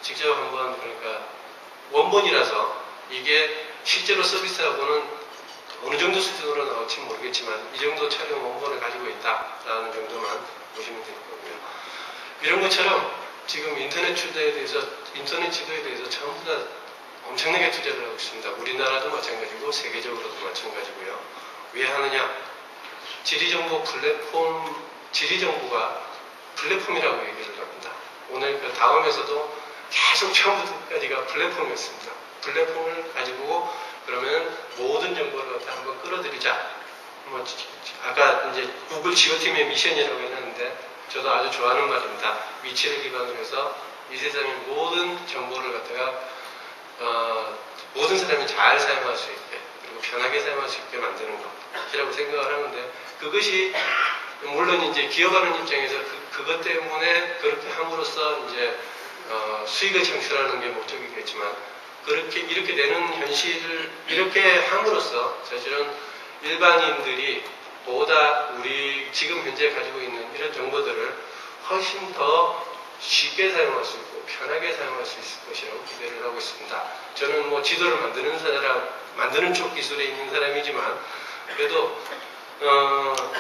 직접 한번 그러니까 원본이라서 이게 실제로 서비스하고는 어느 정도 수준으로 나올지 모르겠지만 이 정도 촬영 원본을 가지고 있다라는 정도만 보시면 될 거고요. 이런 것처럼 지금 인터넷 지도에 대해서 전부 다 엄청나게 투자를 하고 있습니다. 우리나라도 마찬가지고 세계적으로도 마찬가지고요. 왜 하느냐? 지리정보가 플랫폼이라고 얘기를 합니다. 오늘 그 다음에서도 계속 처음부터 끝까지가 플랫폼이었습니다. 플랫폼을 가지고 그러면 모든 정보를 갖다 한번 끌어들이자. 뭐 아까 이제 구글 지오팀의 미션이라고 했는데 저도 아주 좋아하는 말입니다. 위치를 기반으로 해서 이 세상의 모든 정보를 갖다가 모든 사람이 잘 사용할 수 있게 그리고 편하게 사용할 수 있게 만드는 것이라고 생각을 하는데 그것이 물론 이제 기업하는 입장에서 그것 때문에 그렇게 함으로써 이제 수익을 창출하는 게 목적이겠지만 이렇게 되는 현실을 이렇게 함으로써 사실은 일반인들이 보다 우리 지금 현재 가지고 있는 이런 정보들을 훨씬 더 쉽게 사용할 수 있고 편하게 사용할 수 있을 것이라고 기대를 하고 있습니다. 저는 뭐 지도를 만드는 쪽 기술에 있는 사람이지만 그래도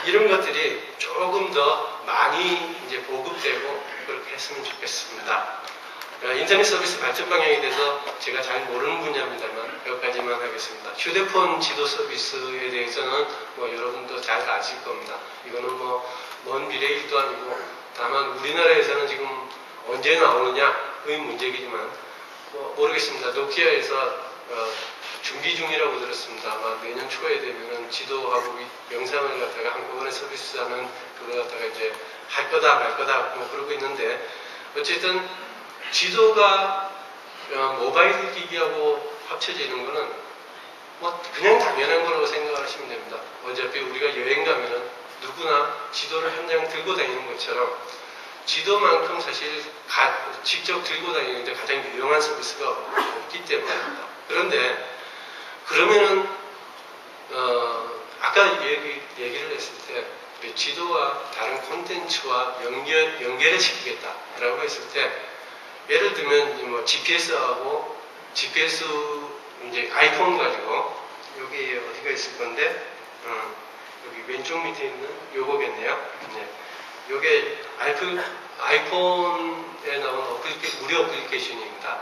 이런 것들이 조금 더 많이 이제 보급되고 그렇게 했으면 좋겠습니다. 인터넷 서비스 발전 방향에 대해서 제가 잘 모르는 분야입니다만 몇 가지만 하겠습니다. 휴대폰 지도 서비스에 대해서는 뭐 여러분도 잘 아실 겁니다. 이거는 뭐 먼 미래 일도 아니고 다만 우리나라에서는 지금 언제 나오느냐의 문제이지만 뭐 모르겠습니다. 노키아에서 준비 중이라고 들었습니다. 아마 내년 초에 되면은 지도하고 영상을 갖다가 한꺼번에 서비스하는 그거 갖다가 이제 할 거다 말 거다 뭐 그러고 있는데 어쨌든 지도가 모바일 기기하고 합쳐지는 거는 뭐 그냥 당연한 거라고 생각하시면 됩니다. 어차피 우리가 여행 가면은 누구나 지도를 한 장 들고 다니는 것처럼 지도만큼 사실 직접 들고 다니는데 가장 유용한 서비스가 없기 때문입니다. 그런데 그러면은 아까 얘기를 했을 때 지도와 다른 콘텐츠와 연결을 시키겠다라고 했을 때 예를 들면 뭐 GPS하고 GPS 이제 아이폰 가지고 여기 어디가 있을 건데 여기 왼쪽 밑에 있는 요거겠네요. 네. 요게 아이폰에 나온 무료 어플리케이션입니다.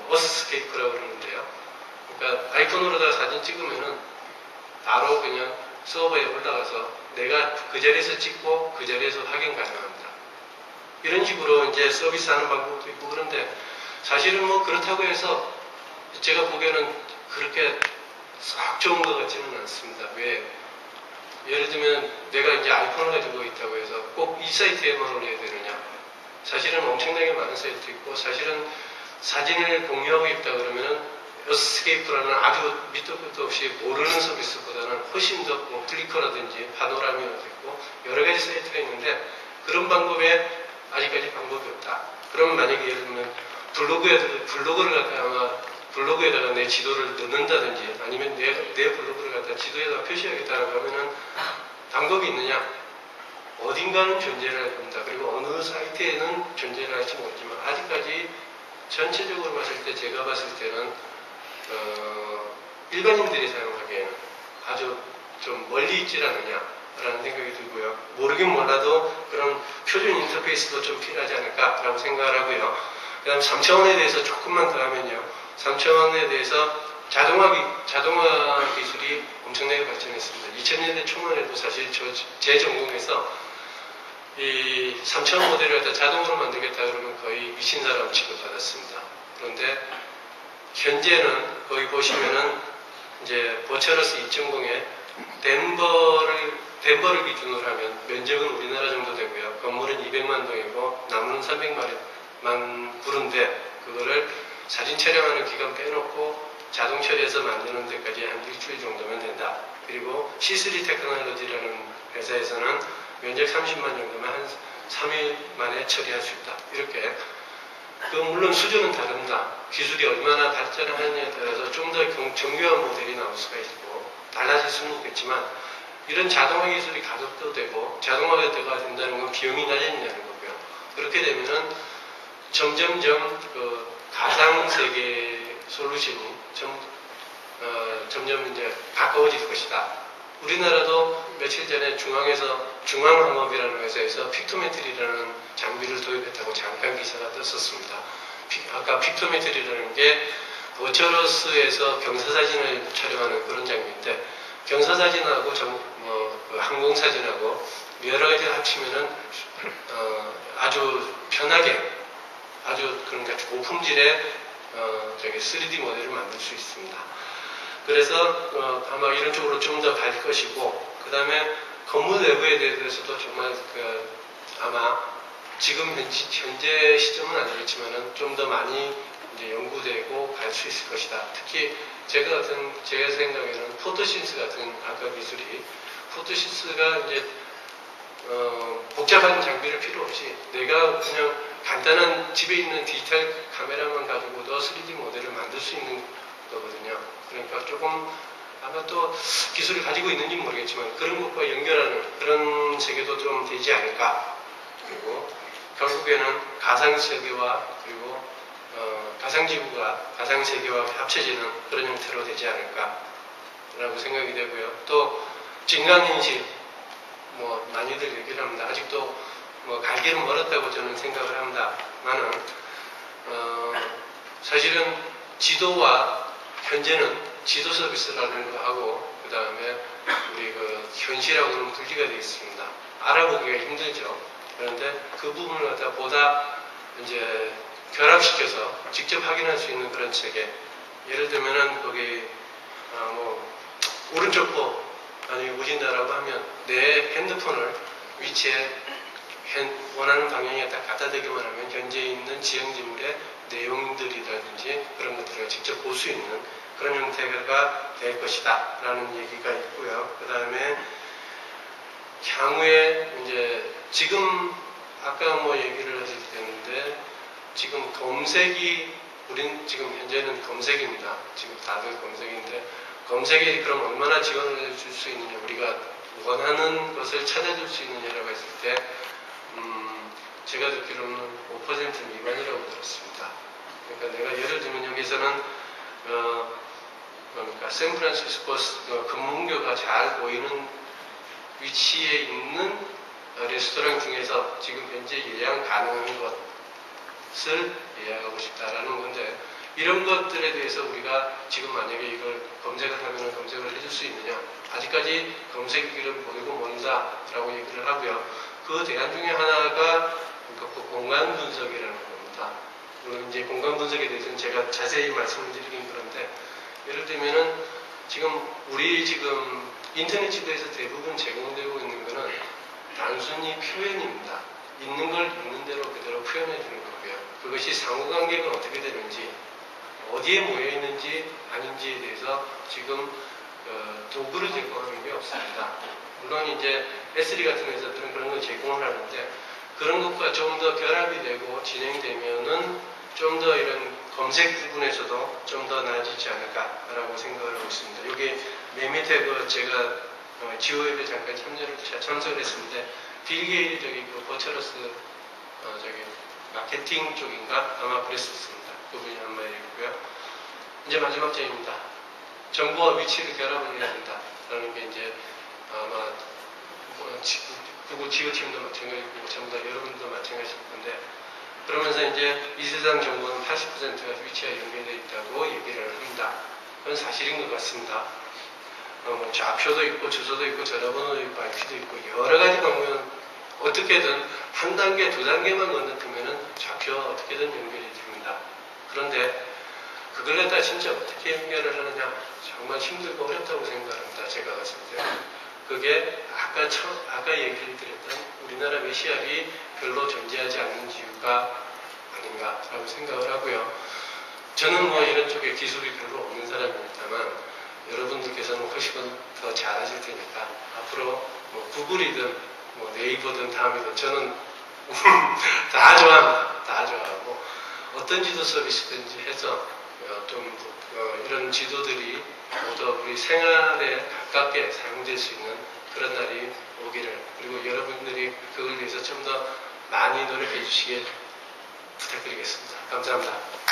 어스케이프라고 그러는데요. 그러니까 아이폰으로다가 사진 찍으면은 바로 그냥 서버에 올라가서 내가 그 자리에서 찍고 그 자리에서 확인 가능합니다. 이런 식으로 이제 서비스하는 방법도 있고 그런데 사실은 뭐 그렇다고 해서 제가 보기에는 그렇게 썩 좋은 것 같지는 않습니다. 왜? 예를 들면 내가 이제 아이폰을 가지고 있다고 해서 꼭 이 사이트에만 올려야 되느냐? 사실은 엄청나게 많은 사이트 있고 사실은 사진을 공유하고 있다 그러면은 어스케이프라는 아주 밑도 끝도 없이 모르는 서비스보다는 훨씬 더 뭐 플리커라든지 파노라미라도 있고 여러 가지 사이트가 있는데 그런 방법에 아직까지 방법이 없다. 그러면 만약에 예를 들면 블로그를 갖다가 아마 블로그에다가 내 지도를 넣는다든지 아니면 내 블로그를 갖다 지도에다가 표시하겠다라고 하면은 방법이 있느냐? 어딘가는 존재를 할 겁니다. 그리고 어느 사이트에는 존재를 할지 모르지만 아직까지 전체적으로 봤을 때 제가 봤을 때는 일반인들이 사용하기에는 아주 좀 멀리 있질 않느냐라는 생각이 들고요. 모르긴 몰라도 그런 표준 인터페이스도 좀 필요하지 않을까라고 생각을 하고요. 그 다음 3차원에 대해서 조금만 더 하면요. 3차원에 대해서 자동화 기술이 엄청나게 발전했습니다. 2000년대 초만 해도 사실 제 전공에서 이 3차원 모델을 갖다 자동으로 만들겠다 그러면 거의 미친 사람 취급받았습니다. 그런데 현재는 거기 보시면은 이제 버처러스 2.0에 덴버를 기준으로 하면 면적은 우리나라 정도 되고요. 건물은 200만 동이고 나무는 300만 부른데 그거를 사진 촬영하는 기간 빼놓고 자동 처리해서 만드는 데까지 한 일주일 정도면 된다. 그리고 C3 테크놀로지라는 회사에서는 면적 30만 정도면 한 3일 만에 처리할 수 있다. 이렇게 물론 수준은 다릅니다. 기술이 얼마나 발전을 하느냐에 따라서 좀 더 정교한 모델이 나올 수가 있고 달라질 수는 있겠지만 이런 자동화 기술이 가속도 되고 자동화가 된다는 건 비용이 낮아진다는 거고요. 그렇게 되면은 점점점 그 가상세계 솔루션이 점점 이제 가까워질 것이다. 우리나라도 며칠 전에 중앙항업이라는 회사에서 픽토메트리라는 장비를 도입했다고 잠깐 기사가 떴었습니다. 아까 픽토메트리라는 게 워처러스에서 경사사진을 촬영하는 그런 장비인데, 경사사진하고 그 항공사진하고 여러 가지 합치면은 아주 편하게, 아주 그러니까 고품질의 3D 모델을 만들 수 있습니다. 그래서 아마 이런 쪽으로 좀 더 갈 것이고, 그 다음에 건물 내부에 대해서도 정말 아마 지금 현재 시점은 아니겠지만은 좀 더 많이 이제 연구되고 갈 수 있을 것이다. 특히 제 생각에는 포토신스 같은 아까 기술이, 포토신스가 이제 복잡한 장비를 필요 없이 내가 그냥 간단한 집에 있는 디지털 카메라만 가지고도 3D 모델을 만들 수 있는 거거든요. 그러니까 조금 아마 또 기술을 가지고 있는지 모르겠지만 그런 것과 연결하는 그런 세계도 좀 되지 않을까. 그리고 결국에는 가상세계와 그리고 가상지구가 가상세계와 합쳐지는 그런 형태로 되지 않을까라고 생각이 되고요. 또 증강인식, 뭐 많이들 얘기를 합니다. 아직도 뭐 갈 길은 멀었다고 저는 생각을 합니다만은 사실은 지도와 현재는 지도 서비스라는 거 하고 그 다음에 우리 그 현실하고는 분리가 되어 있습니다. 알아보기가 힘들죠. 그런데 그 부분을 갖다 보다 이제 결합시켜서 직접 확인할 수 있는 그런 체계. 예를 들면은 거기 뭐 오른쪽보 아니면 우진다라고 하면 내 핸드폰을 위치에 원하는 방향에 딱 갖다 대기만 하면 현재 있는 지형지물의 내용들이라든지 그런 것들을 직접 볼 수 있는 그런 형태가 될 것이다 라는 얘기가 있고요. 그 다음에 향후에 이제 지금 아까 뭐 얘기를 하실 때는데 지금 검색이 우린 지금 현재는 검색입니다. 지금 다들 검색인데 검색이 그럼 얼마나 지원을 해줄 수 있느냐, 우리가 원하는 것을 찾아줄 수 있느냐라고 했을 때 제가 듣기로는 5% 미만이라고 들었습니다. 그러니까 내가 예를 들면 여기서는 그러니까 샌프란시스코 금문교가 잘 보이는 위치에 있는 레스토랑 중에서 지금 현재 예약 가능한 것을 예약하고 싶다라는 건데, 이런 것들에 대해서 우리가 지금 만약에 이걸 검색을 하면 검색을 해줄 수 있느냐, 아직까지 검색기를 모르고 모른다라고 얘기를 하고요. 그 대안 중에 하나가 그러니까 공간 분석이라는 겁니다. 물론 이제 공간 분석에 대해서는 제가 자세히 말씀을 드리긴 그런데, 예를 들면은 우리 지금 인터넷 지도에서 대부분 제공되고 있는 거는 단순히 표현입니다. 있는 걸 있는 대로 그대로 표현해 주는 거고요. 그것이 상호관계가 어떻게 되는지, 어디에 모여 있는지 아닌지에 대해서 지금 도구를 제공하는 게 없습니다. 물론 이제 S3 같은 회사들은 그런 걸 제공을 하는데, 그런 것과 좀 더 결합이 되고 진행되면은 좀 더 이런 검색 부분에서도 좀 더 나아지지 않을까라고 생각을 하고 있습니다. 여기 맨 밑에 제가 지오앱에 잠깐 참석을 했는데, 빌 게이츠 그 버처러스 마케팅 쪽인가 아마 그랬었습니다. 그분이 한 말이고요. 이제 마지막 점입니다. 정보와 위치를 결합을 해야 된다라는 게 이제 아마 구글 지오팀도 마찬가지고 전부 다 여러분도 마찬가지일 건데, 그러면서 이제 이 세상 정보는 80%가 위치와 연결되어 있다고 얘기를 합니다. 그건 사실인 것 같습니다. 뭐 좌표도 있고 주소도 있고 전화번호도 있고 IP도 있고 여러 가지 방면 어떻게든 한 단계 두 단계만 건너뛰면은 좌표와 어떻게든 연결이 됩니다. 그런데 그걸 갖다 진짜 어떻게 연결을 하느냐, 정말 힘들고 어렵다고 생각합니다. 제가 봤을 때. 그게 아까 얘기를 드렸던 우리나라 메시압이 별로 존재하지 않는 이유가 아닌가라고 생각을 하고요. 저는 뭐 이런 쪽에 기술이 별로 없는 사람입니다만 여러분들께서는 훨씬 더 잘하실 테니까 앞으로 뭐 구글이든 뭐 네이버든 다음이든 저는 다 좋아합니다. 다 좋아하고 어떤 지도 서비스든지 해서 좀 이런 지도들이 모두 우리 생활에 가깝게 사용될 수 있는 그런 날이 오기를, 그리고 여러분들이 그걸 위해서 좀 더 많이 노력해 주시길 부탁드립니다. 부탁드리겠습니다. 감사합니다.